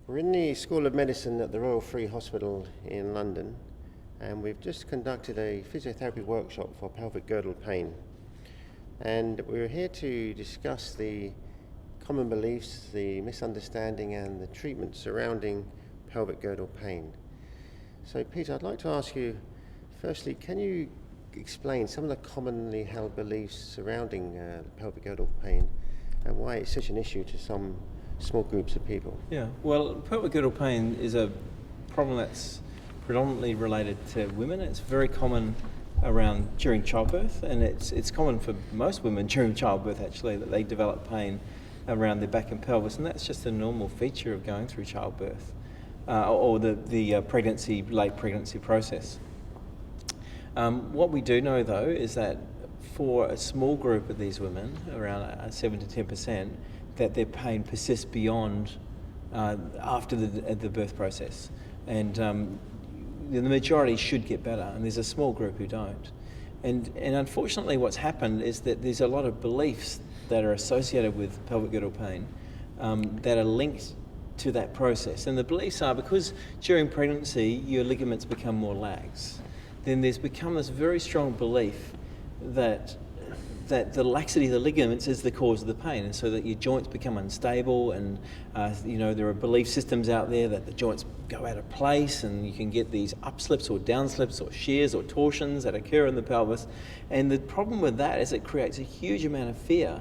We're in the School of Medicine at the Royal Free Hospital in London, and we've just conducted a physiotherapy workshop for pelvic girdle pain. And we're here to discuss the common beliefs, the misunderstanding and the treatment surrounding pelvic girdle pain. So Peter, I'd like to ask you, firstly, can you explain some of the commonly held beliefs surrounding pelvic girdle pain and why it's such an issue to some small groups of people? Yeah, well, pelvic girdle pain is a problem that's predominantly related to women. It's very common during childbirth, and it's common for most women during childbirth actually that they develop pain around their back and pelvis, and that's just a normal feature of going through childbirth or the late pregnancy process. What we do know though is that for a small group of these women, around 7 to 10%, that their pain persists beyond after the birth process, and the majority should get better, and there's a small group who don't. And unfortunately, what's happened is that there's a lot of beliefs that are associated with pelvic girdle pain that are linked to that process. And the beliefs are because during pregnancy your ligaments become more lax, then there's become this very strong belief that the laxity of the ligaments is the cause of the pain, and so that your joints become unstable, and there are belief systems out there that the joints go out of place and you can get these upslips or downslips or shears or torsions that occur in the pelvis. And the problem with that is it creates a huge amount of fear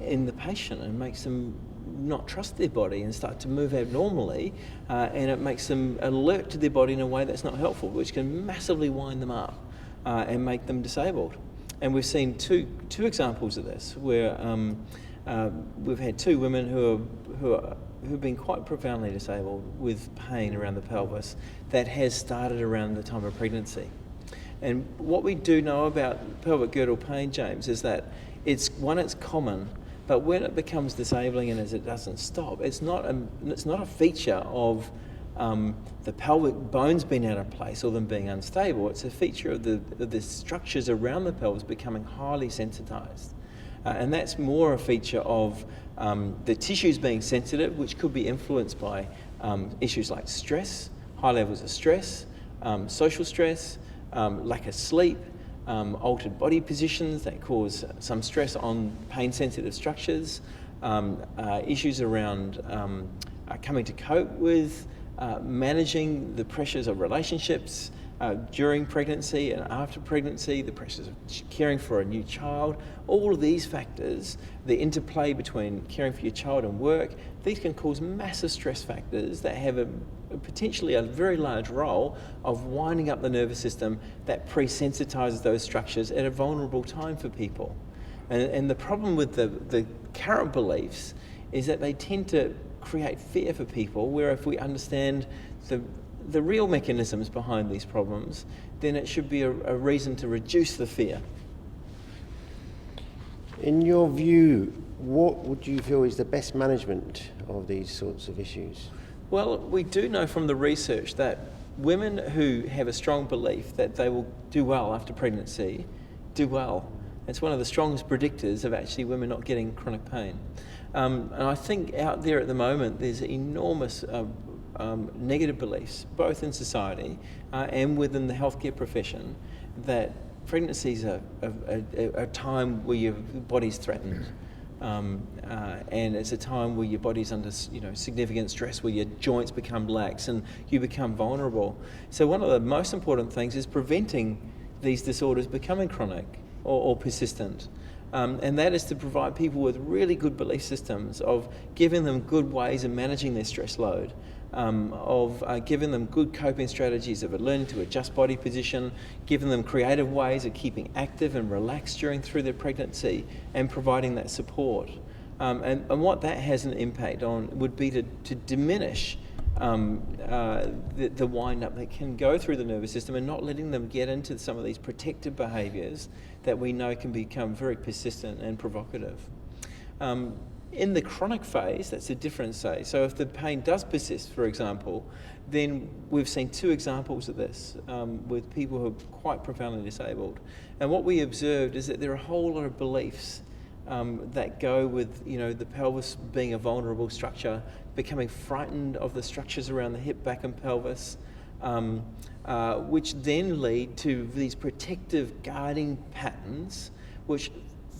in the patient and makes them not trust their body and start to move abnormally, and it makes them alert to their body in a way that's not helpful, which can massively wind them up and make them disabled. And we've seen two examples of this, where we've had two women who've been quite profoundly disabled with pain around the pelvis that has started around the time of pregnancy. And what we do know about pelvic girdle pain, James, is that it's common, but when it becomes disabling and as it doesn't stop, it's not a feature of the pelvic bones being out of place or them being unstable. It's a feature of the structures around the pelvis becoming highly sensitized. And that's more a feature of the tissues being sensitive, which could be influenced by issues like stress, high levels of stress, social stress, lack of sleep, altered body positions that cause some stress on pain-sensitive structures, issues around coming to cope with managing the pressures of relationships during pregnancy and after pregnancy, the pressures of caring for a new child. All of these factors, the interplay between caring for your child and work, these can cause massive stress factors that have potentially a very large role of winding up the nervous system that pre-sensitizes those structures at a vulnerable time for people. And the problem with the current beliefs is that they tend to create fear for people, where if we understand the real mechanisms behind these problems, then it should be a reason to reduce the fear. In your view, what would you feel is the best management of these sorts of issues? Well, we do know from the research that women who have a strong belief that they will do well after pregnancy do well. It's one of the strongest predictors of actually women not getting chronic pain. And I think out there at the moment there's enormous negative beliefs, both in society and within the healthcare profession, that pregnancy is a time where your body's threatened. And it's a time where your body's under significant stress, where your joints become lax and you become vulnerable. So one of the most important things is preventing these disorders becoming chronic or persistent. And that is to provide people with really good belief systems, of giving them good ways of managing their stress load, of giving them good coping strategies of learning to adjust body position, giving them creative ways of keeping active and relaxed through their pregnancy, and providing that support. And what that has an impact on would be to diminish the wind-up that can go through the nervous system, and not letting them get into some of these protective behaviours that we know can become very persistent and provocative. In the chronic phase, that's a different say. So if the pain does persist, for example, then we've seen two examples of this with people who are quite profoundly disabled. And what we observed is that there are a whole lot of beliefs that go with, the pelvis being a vulnerable structure becoming frightened of the structures around the hip, back and pelvis, which then lead to these protective guarding patterns which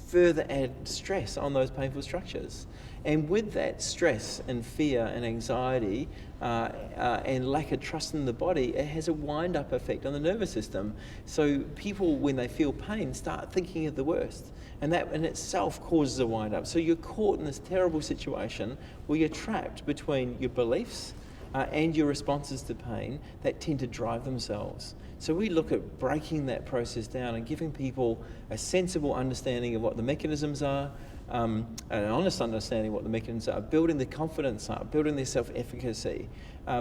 further add stress on those painful structures. And with that stress and fear and anxiety and lack of trust in the body, it has a wind-up effect on the nervous system. So people, when they feel pain, start thinking of the worst. And that in itself causes a wind-up. So you're caught in this terrible situation where you're trapped between your beliefs and your responses to pain that tend to drive themselves. So we look at breaking that process down and giving people a sensible understanding of what the mechanisms are, an honest understanding of what the mechanisms are, building the confidence up, building their self-efficacy,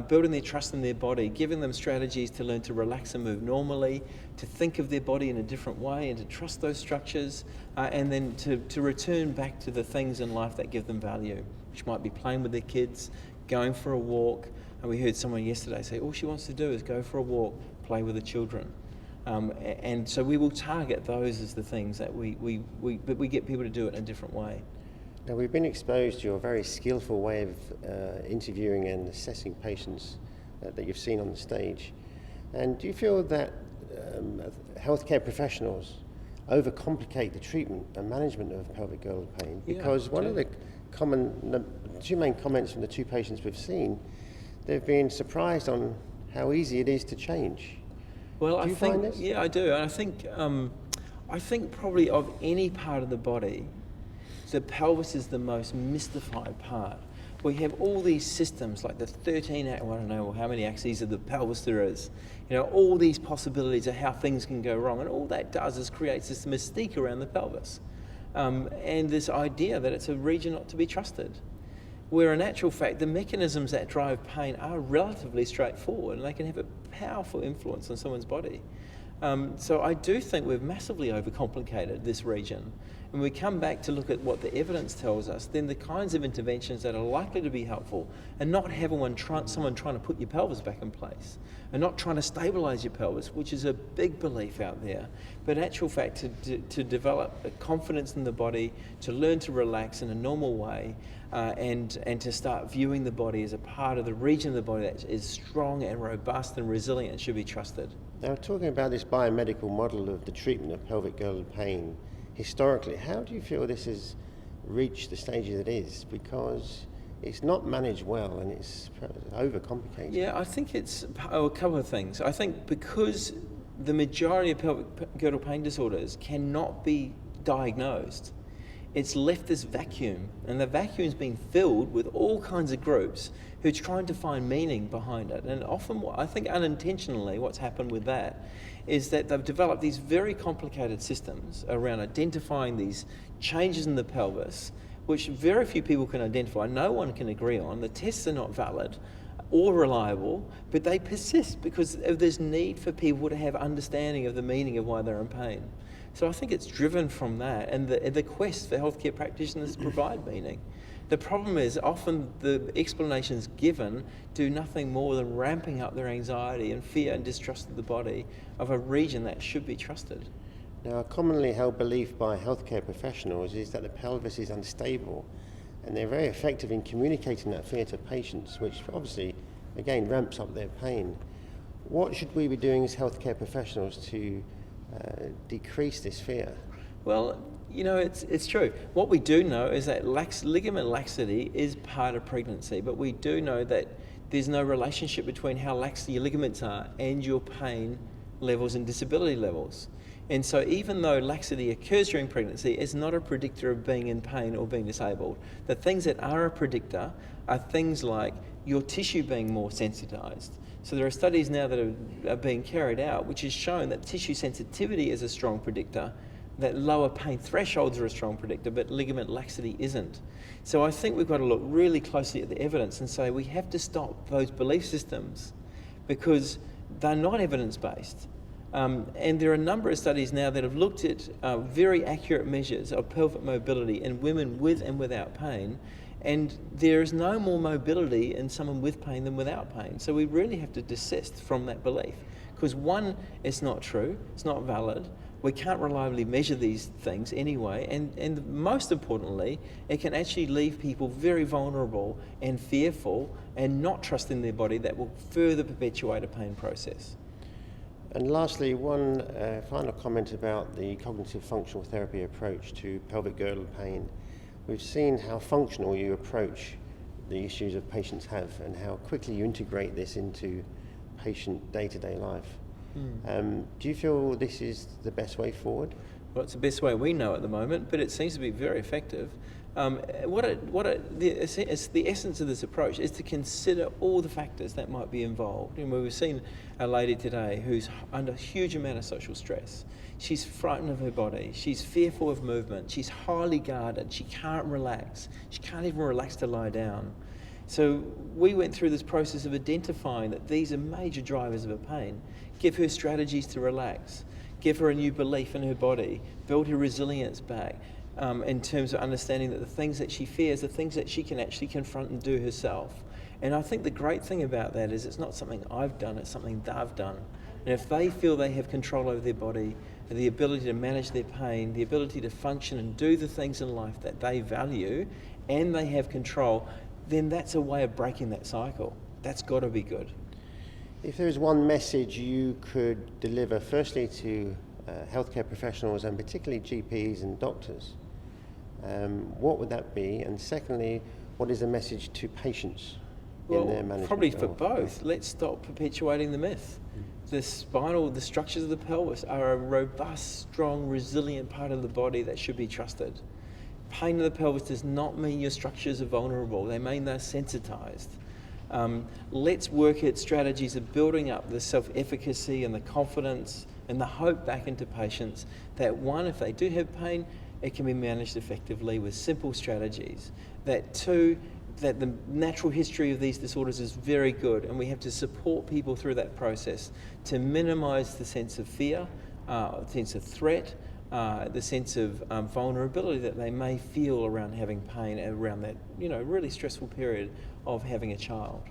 building their trust in their body, giving them strategies to learn to relax and move normally, to think of their body in a different way and to trust those structures, and then to return back to the things in life that give them value, which might be playing with their kids, going for a walk. And we heard someone yesterday say all she wants to do is go for a walk, play with the children. And so we will target those as the things that we get people to do it in a different way. Now, we've been exposed to your very skillful way of interviewing and assessing patients that you've seen on the stage. And do you feel that healthcare professionals overcomplicate the treatment and management of pelvic girdle pain? Because one of the two main comments from the two patients we've seen, they've been surprised on how easy it is to change. Well, do you find this? Yeah, I do. And I think probably of any part of the body, the pelvis is the most mystified part. We have all these systems like the 13, I don't know how many axes of the pelvis there is. You know, all these possibilities of how things can go wrong. And all that does is creates this mystique around the pelvis. And this idea that it's a region not to be trusted. Where in actual fact, the mechanisms that drive pain are relatively straightforward and they can have a powerful influence on someone's body. So I do think we've massively overcomplicated this region. When we come back to look at what the evidence tells us, then the kinds of interventions that are likely to be helpful and not having someone trying to put your pelvis back in place and not trying to stabilize your pelvis, which is a big belief out there, but in actual fact to develop a confidence in the body, to learn to relax in a normal way, and to start viewing the body as a part of the region of the body that is strong and robust and resilient and should be trusted. Now, talking about this biomedical model of the treatment of pelvic girdle pain, historically, how do you feel this has reached the stage that it is? Because it's not managed well and it's overcomplicated. Yeah, I think it's a couple of things. I think because the majority of pelvic girdle pain disorders cannot be diagnosed, it's left this vacuum, and the vacuum's been filled with all kinds of groups who are trying to find meaning behind it. And often, I think unintentionally, what's happened with that is that they've developed these very complicated systems around identifying these changes in the pelvis, which very few people can identify, no one can agree on. The tests are not valid or reliable, but they persist because of this need for people to have understanding of the meaning of why they're in pain. So I think it's driven from that and the quest for healthcare practitioners to provide meaning. The problem is often the explanations given do nothing more than ramping up their anxiety and fear and distrust of the body of a region that should be trusted. Now, a commonly held belief by healthcare professionals is that the pelvis is unstable, and they're very effective in communicating that fear to patients, which obviously, again, ramps up their pain. What should we be doing as healthcare professionals to decrease this fear? Well, you know, it's true. What we do know is that ligament laxity is part of pregnancy, but we do know that there's no relationship between how lax your ligaments are and your pain levels and disability levels. And so even though laxity occurs during pregnancy, it's not a predictor of being in pain or being disabled. The things that are a predictor are things like your tissue being more sensitized. So there are studies now that are being carried out which has shown that tissue sensitivity is a strong predictor, that lower pain thresholds are a strong predictor, but ligament laxity isn't. So I think we've got to look really closely at the evidence and say we have to stop those belief systems because they're not evidence-based. And there are a number of studies now that have looked at very accurate measures of pelvic mobility in women with and without pain, and there is no more mobility in someone with pain than without pain. So we really have to desist from that belief because one, it's not true, it's not valid. We can't reliably measure these things anyway, and most importantly, it can actually leave people very vulnerable and fearful and not trusting their body. That will further perpetuate a pain process. And lastly, one final comment about the cognitive functional therapy approach to pelvic girdle pain. We've seen how functional you approach the issues that patients have and how quickly you integrate this into patient day-to-day life. Do you feel this is the best way forward? Well, it's the best way we know at the moment, but it seems to be very effective. The essence of this approach is to consider all the factors that might be involved. And we've seen a lady today who's under a huge amount of social stress. She's frightened of her body. She's fearful of movement. She's highly guarded. She can't relax. She can't even relax to lie down. So we went through this process of identifying that these are major drivers of her pain. Give her strategies to relax. Give her a new belief in her body. Build her resilience back. In terms of understanding that the things that she fears are things that she can actually confront and do herself. And I think the great thing about that is it's not something I've done, it's something they've done. And if they feel they have control over their body, the ability to manage their pain, the ability to function and do the things in life that they value, and they have control, then that's a way of breaking that cycle. That's got to be good. If there is one message you could deliver, firstly to healthcare professionals and particularly GPs and doctors, what would that be? And secondly, what is the message to patients in their management? Probably for both. Let's stop perpetuating the myth. The structures of the pelvis are a robust, strong, resilient part of the body that should be trusted. Pain in the pelvis does not mean your structures are vulnerable. They mean they're sensitized. Let's work at strategies of building up the self-efficacy and the confidence and the hope back into patients that, one, if they do have pain, it can be managed effectively with simple strategies. That, two, that the natural history of these disorders is very good, and we have to support people through that process to minimize the sense of fear, the sense of threat, the sense of vulnerability that they may feel around having pain around that, really stressful period of having a child.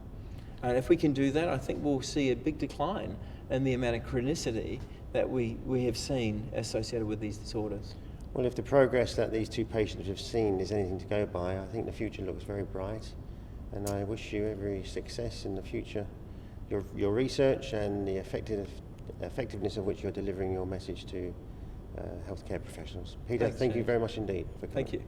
And if we can do that, I think we'll see a big decline in the amount of chronicity that we have seen associated with these disorders. Well, if the progress that these two patients have seen is anything to go by, I think the future looks very bright, and I wish you every success in the future, your research and the effectiveness of which you're delivering your message to healthcare professionals. Peter, Thanks, thank you James. very much indeed for coming. Thank you.